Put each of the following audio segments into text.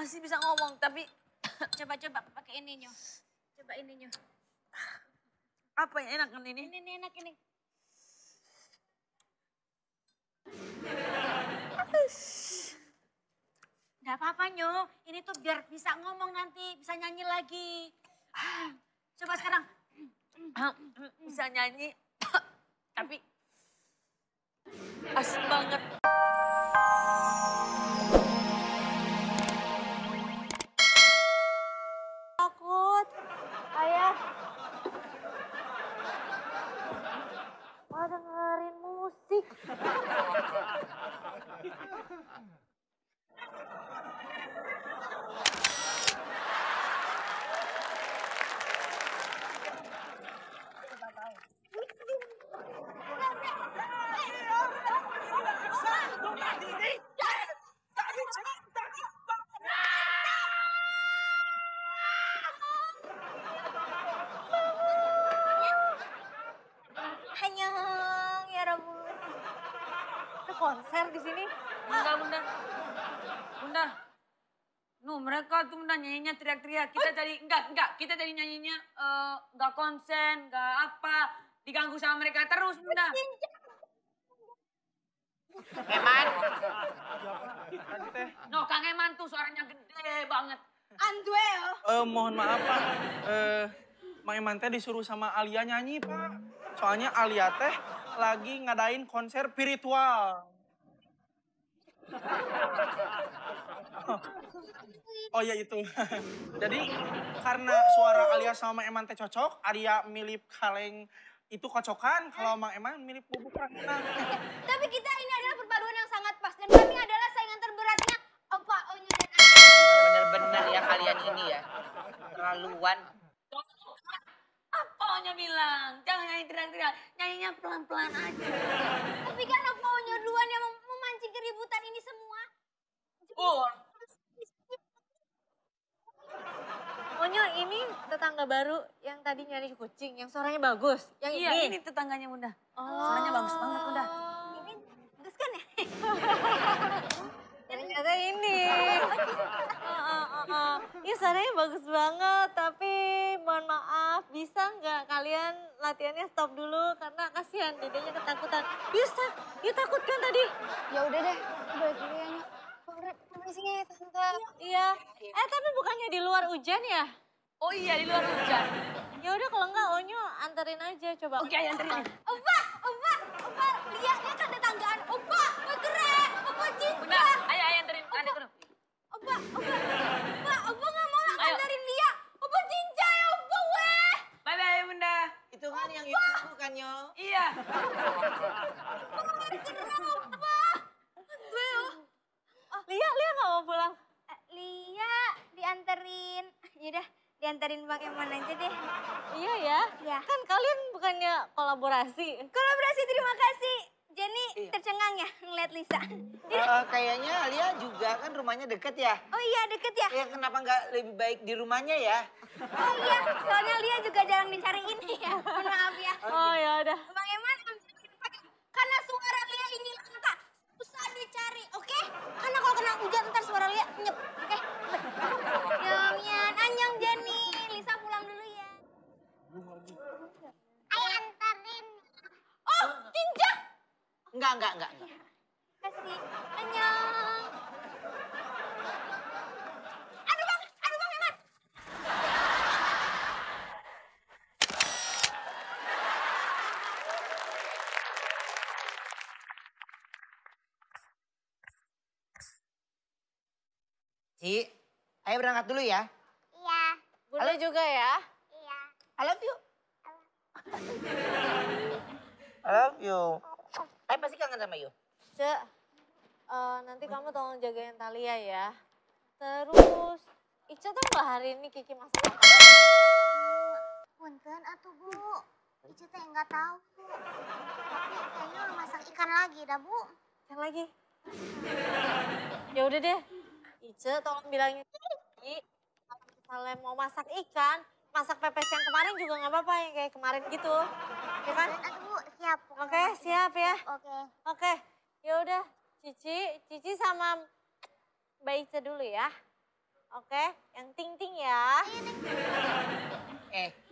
masih bisa ngomong, tapi coba pakai ini, Nyo. Coba ini, Nyo. Apa yang enak kan ini? Ini enak ini. Nggak apa-apa, Nyo. Ini tuh biar bisa ngomong nanti, bisa nyanyi lagi. Coba sekarang. Bisa nyanyi, tapi asik banget. Takut. Ayah. Mau dengerin musik. Annyeong, ya Rabun. Ada konser di sini. Bunda. Mereka tuh Bunda nyanyinya teriak-teriak. Kita jadi, kita jadi nyanyinya enggak konsen, enggak apa. Diganggu sama mereka terus Bunda. Eman. Kang Eman tuh suaranya gede banget. Andweo. Mohon maaf Pak, Mang Eman teh disuruh sama Alia nyanyi Pak. Soalnya Alia teh lagi ngadain konser virtual. Oh ya itu. Jadi karena suara Alia sama Mang Eman teh cocok, Alia milih kaleng itu kocokan, kalau Mang Eman milih bubuk rangkang. Tapi kita ini adalah perpaduan yang sangat pas dan kami adalah saingan terberatnya Opa, Onyo dan Anya. Bener-bener ya kalian ini ya. Terlaluan. Apa Onya bilang? Jangan nyanyi teriak-teriak, nyanyinya pelan-pelan aja. Tapi kan Opa Onyo duluan yang memancing keributan ini semua. Onyo, ini tetangga baru yang tadi nyari kucing, yang suaranya bagus. Yang Iya, ini tetangganya Bunda. Suaranya bagus banget Bunda. Ini bagus kan ya? Ternyata ini. Ini suaranya bagus banget, tapi mohon maaf, bisa nggak kalian latihannya stop dulu karena kasihan dedenya ketakutan. Yuk takut kan tadi? Ya udah deh, balik dulu ya Nyok. Permisi Tante. Iya. Tapi bukannya di luar hujan ya? Oh iya, di luar hujan. Ya udah kalau enggak Onyo anterin aja coba. Oke, anterin. Opa, lihat kan tetanggaan. Opa, bergerak. Opa cinta. Bunda, ayo anterin. Opa nggak mau anterin Lia. Opa cinta ya Opa weh. Bye-bye Bunda. Itu kan yang itu kan Nyo. Iya. Lia nggak mau pulang? Lia dianterin. Yaudah, dianterin Bang Eman aja deh. Iya ya? Ya. Kan kalian bukannya kolaborasi? Kolaborasi, terima kasih. Jenny tercengang ya ngeliat Lisa. Kayaknya Lia juga kan rumahnya deket ya. Oh iya deket ya? Ya kenapa nggak lebih baik di rumahnya ya? Oh iya, soalnya Lia juga jarang dicari ini ya. Mohon maaf ya. Oh ya udah. Bang Eman, karena suara Lia ini langka, susah dicari, oke? Karena kalau kena hujan ntar suara Lia nyep, oke? Yongyan, Anyang Jenny, Lisa pulang dulu ya. Ayo antarin. Oh, Cinca. Enggak. Kasih, Anyang. Aduh Bang Eman. Ci, ayo berangkat dulu ya. Iya. Bunda juga ya? Iya. I love you. I love you. Ayo pasti kangen sama you. Cek, nanti kamu tolong jagain Thalia ya. Terus, Ica tuh nggak hari ini Kiki masak? Punten atuh Bu. Ica teh nggak tahu Bu. Tapi kayaknya masak ikan lagi dah Bu. Ikan lagi? Ya udah deh, Ica tolong bilangin Kiki kalau misalnya mau masak ikan, masak pepes yang kemarin juga nggak apa-apa yang kayak kemarin gitu, ya kan? Atuh Bu, siap. Oke, siap ya. Oke. Ya udah, Cici sama Mbak Ica dulu ya. Oke, yang ting-ting ya.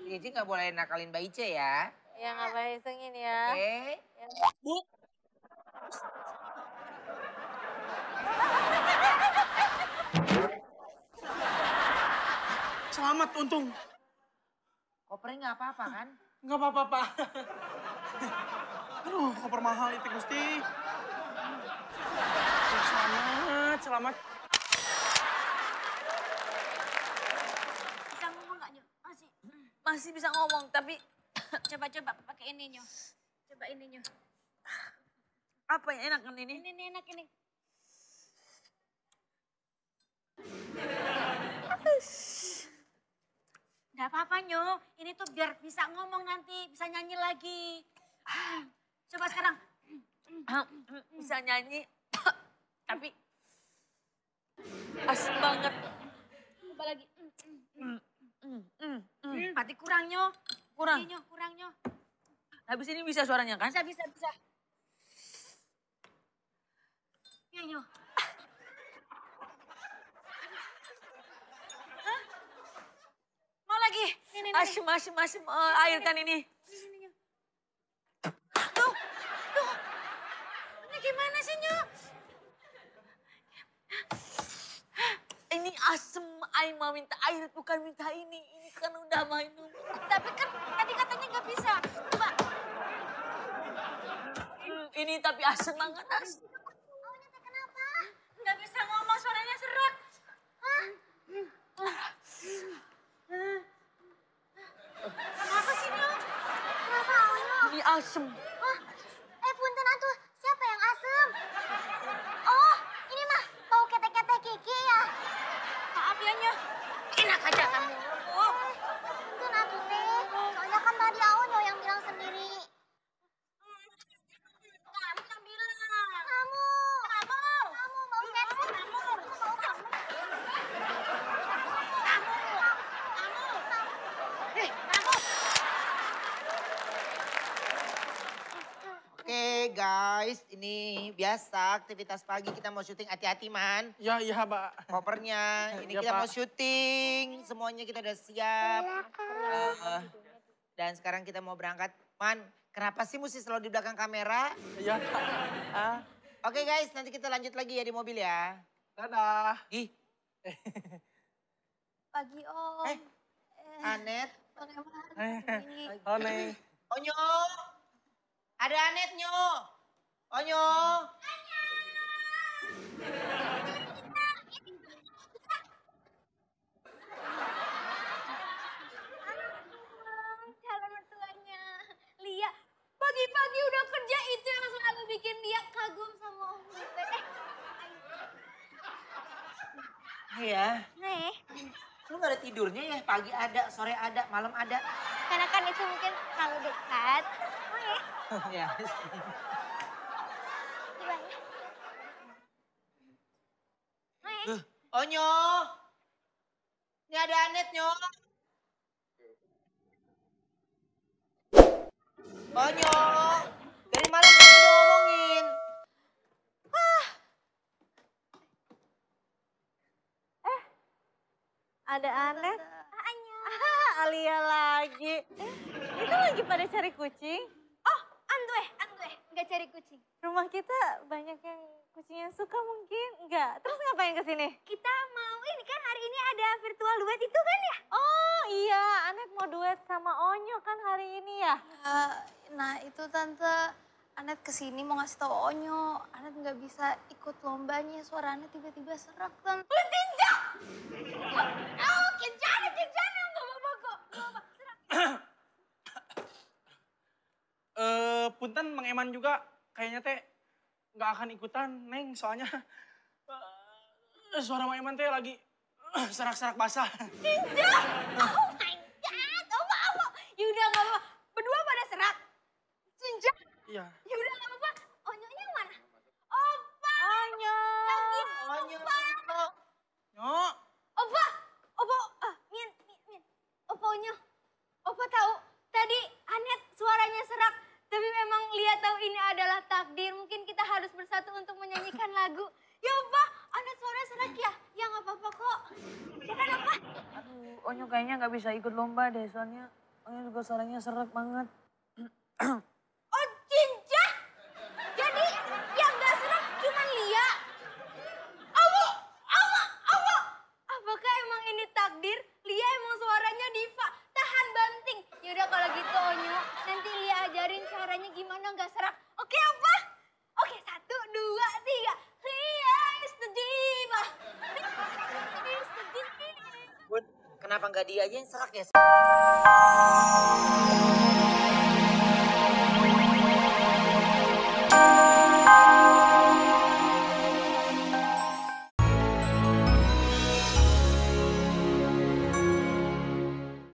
Cici nggak boleh nakalin Mbak Ice ya. Yang nggak boleh isengin ya. Oke. Bu. Selamat untung. Kopernya nggak apa-apa kan? Nggak apa-apa, Pak. Aduh, koper mahal itu, Gusti. Selamat, selamat. Bisa ngomong nggak Nyo? Masih. Masih bisa ngomong, tapi Coba pakai ini Nyo. Coba ini Nyo. apa yang enak kan ini? Ini enak ini. Nggak apa-apa Nyo. Ini tuh biar bisa ngomong nanti, bisa nyanyi lagi. Coba sekarang. Bisa nyanyi, tapi asem banget. Coba lagi. Berarti kurang Nyo. Kurang. Nyo, kurang Nyo. Habis ini bisa suaranya kan? Bisa. Ya Nyo. Hah? Mau lagi? Ini. Asem, air kan ini. Tuh. Ini gimana sih Nyo? Ini asem, Ai mau minta air bukan minta ini. Ini kan udah minum. Tapi kan tadi katanya nggak bisa. Coba. Ini tapi asem banget. Kenapa? Nggak bisa ngomong, suaranya serak. Kenapa sih Nyo? Kenapa Onyo? Ini asem. Punten atuh, siapa yang asem? Oh, ini mah bau ketek-ketek Kiki ya? Maaf ya Nyo. Enak aja kamu. Punten atuh teh, soalnya kan tadi Onyo yang bilang sendiri. Kamu yang bilang. Kamu bau ketek. Oke guys, ini biasa aktivitas pagi kita mau syuting, hati-hati man. Iya, Pak. Kopernya, ini Iya, kita Pak. mau syuting, semuanya kita udah siap. Dan sekarang kita mau berangkat. Man, kenapa sih mesti selalu di belakang kamera? Iya, Pak. Oke guys, nanti kita lanjut lagi ya di mobil ya. Dadah. Ih, Pagi Om. Anet. Bagaimana? Halo, Neng. Onyo. Ada Anet, Nyo. Onyo. Calon mertuanya. Lia, pagi-pagi udah kerja itu yang selalu bikin dia kagum sama Om Butet. Iya. Nih, Lu gak ada tidurnya ya? Pagi ada, sore ada, malam ada. karena kan itu mungkin terlalu dekat. Ya. Coba ya. Onyo. Ini ada Anet, Nyo. Onyo. Dari malam kamu udah ngomongin. Ada Anet. Alia lagi. Kita lagi pada cari kucing. Oh, Andue. Nggak cari kucing. Rumah kita banyak yang kucing yang suka mungkin. Enggak. Terus ngapain ke sini? Kita mau ini kan hari ini ada virtual duet itu kan ya? Oh iya, Anet mau duet sama Onyo kan hari ini ya? Nah itu Tante, Anet kesini mau ngasih tahu Onyo. Anet nggak bisa ikut lombanya, suara Anet tiba-tiba serak Tante. Kencana nggak apa-apa kok. Punten Mang Eman juga kayaknya teh nggak akan ikutan, Neng. Soalnya suara Mang Eman teh lagi serak-serak basah. Oh my God, apa? Yaudah nggak apa-apa. Berdua pada serak. Cinca. Iya. Yaudah nggak apa-apa. Onyonya mana? Opa. Onyo. Onyo. Nyo. Opa. Min. Opa Onyo. Opa tahu tadi Anet suaranya serak. Tapi memang Lia tahu ini adalah takdir. Mungkin kita harus bersatu untuk menyanyikan lagu. Ya Opa, Anet suara serak ya? Ya nggak apa-apa kok. Ya kan apa? Aduh, Onyo kayaknya nggak bisa ikut lomba deh, soalnya Onyo juga suaranya serak banget. Oh Cinca? Jadi yang nggak serak cuma Lia? Apakah emang ini takdir? Lia emang suaranya diva, tahan banting. Yaudah kalau gitu Onyo, nanti Lia ajarin caranya gimana nggak serak. Oke apa? Oke 1, 2, 3. Lia is the diva. Lia is the diva. Bun, kenapa nggak dia aja yang serak ya?